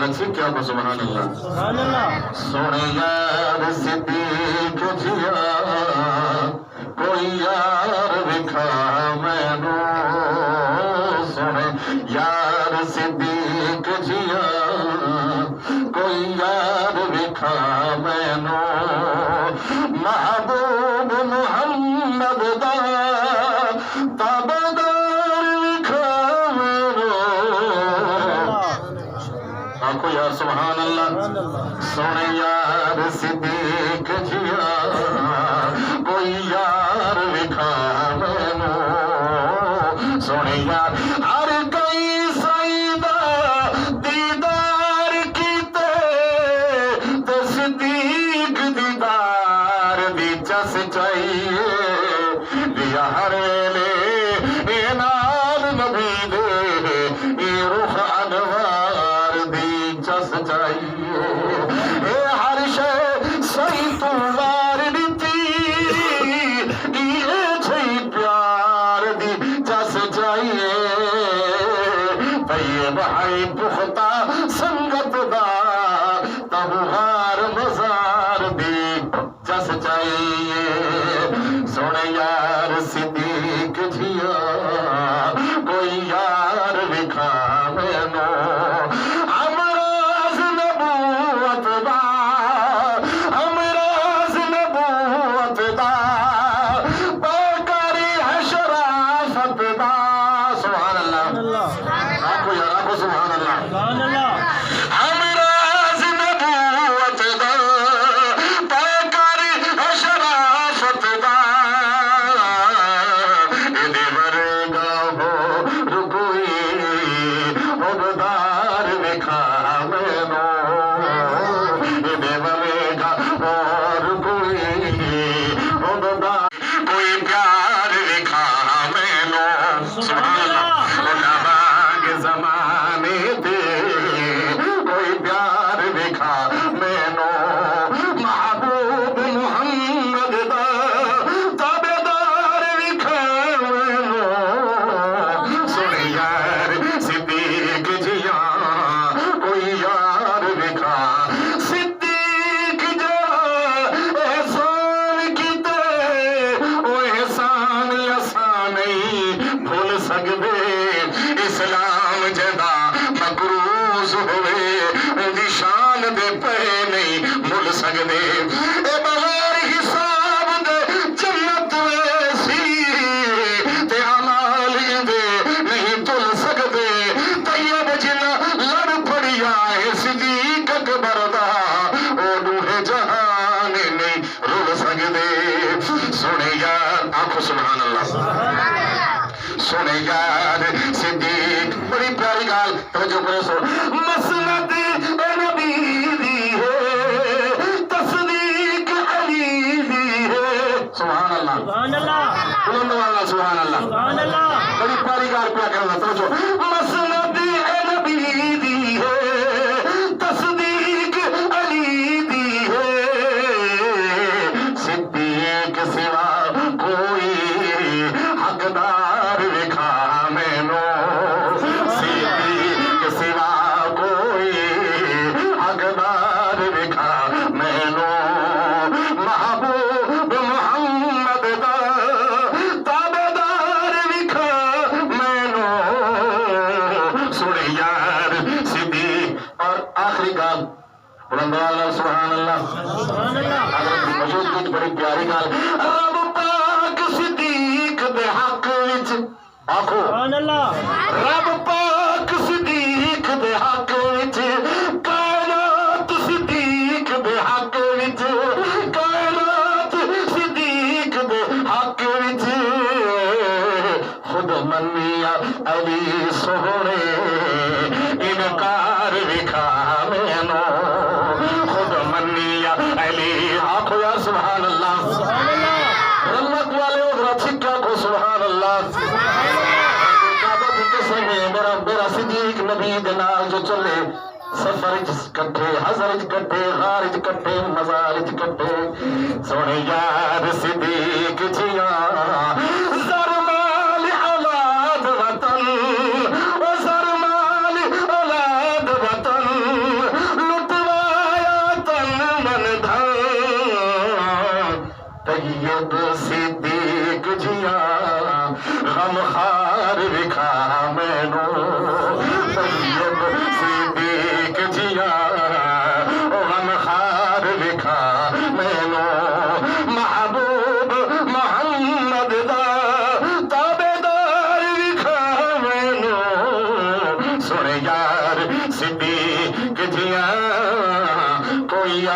کیا کو سبحان اللہ سونے یار صدیق جیا کوئی یار وکھا مینو سونے یار صدیق جیا کوئی یار وکھا مینو محبوب محمد دا تابعدار وکھا مینو آنکھو یار سبحان اللہ سونے یار صدیق جیا کوئی یار وکھا مینو سونے یار ہر کئی سائیدہ دیدار کیتے تے صدیق دیدار دی چس چاہیے دیا ہر ویلے اے نال نبی دے اے رخ انوار دی چس چاہیے اے ہر شے صحیح تو وار دیتی یہ چھئی پیار دی چس چاہیے طیب ہائی پختہ سنگت دا تبہار مزار دی چس چاہیے سونے یار صدیق جیا کوئی یار وکھا مینو امراض نبوت دا امراض نبوت دا پاکاری ہے شرافت دا سبحان اللہ آنکھو یار آنکھو سبحان اللہ امراض نبوت دا پاکاری ہے شرافت دا ادھے ورگا ہو رکوئی عبدار وکھا مینو ادھے ورگا ہو رکوئی عبدار کوئی پیار وکھا مینو سبحان اللہ علماء کے زمانے دے کوئی پیار وکھا مینو محبوب محمد دا تابعدار وکھا مینو سونے یار صدیق جیا کوئی یار وکھا صدیق جا احسان کیتے او احسان آسان نہیں بھول سکدے اسلام جدا مقروض ہوئے اندی شان دے پے نہیں مل سکدے اے بغیر حساب دے جنت ویسی تے اعمال دے نہیں تل سکدے طیب جنہ لڑ پڑیا ہے صدیق اکبر دا او روح جہان نہیں رول سکدے سونے یار آنکھو سبحان اللہ سونے یار صدیق بڑی پیاری گال توجہ کرے سو مسند نبی دی ہے تصدیق علی دی ہے سبحان اللہ بلند والا سبحان اللہ بڑی پیاری گال پیا کرنا توجہ مسند نبی دی ہے تصدیق علی دی ہے صدیق سوا کوئی حقدار وکھا مینو صدیق سوا کوئی حقدار وکھا مینو محبوب محمد دا تابعدار وکھا مینو سونے یار صدیق اور آخری گال بلند والا سبحان اللہ حضرت مشہور کی بڑی پیاری گال رب پاک صدیق دے حق وچ آنکھو رب پاک صدیق دے حق وچ کائنات صدیق دے حق وچ کائنات صدیق دے حق وچ خود منیا علی سونے انکار وکھا مینو خود منیا علی آنکھو یا سبحان اللہ رحمت والے ادھر چھکا کو سبحان اللہ میرا صدیق نبی دنال جو چلے سفر کٹھے حضر کٹھے غار کٹھے مزار کٹھے سونے یار صدیق جیا زرمال اولاد وطن و زرمال اولاد وطن طیب صدیق جیا غم خار وکھا مینو طیب صدیق جیا غم خار وکھا مینو محبوب محمد دا تابعدار وکھا مینو سن یار صدیق جیا کوئی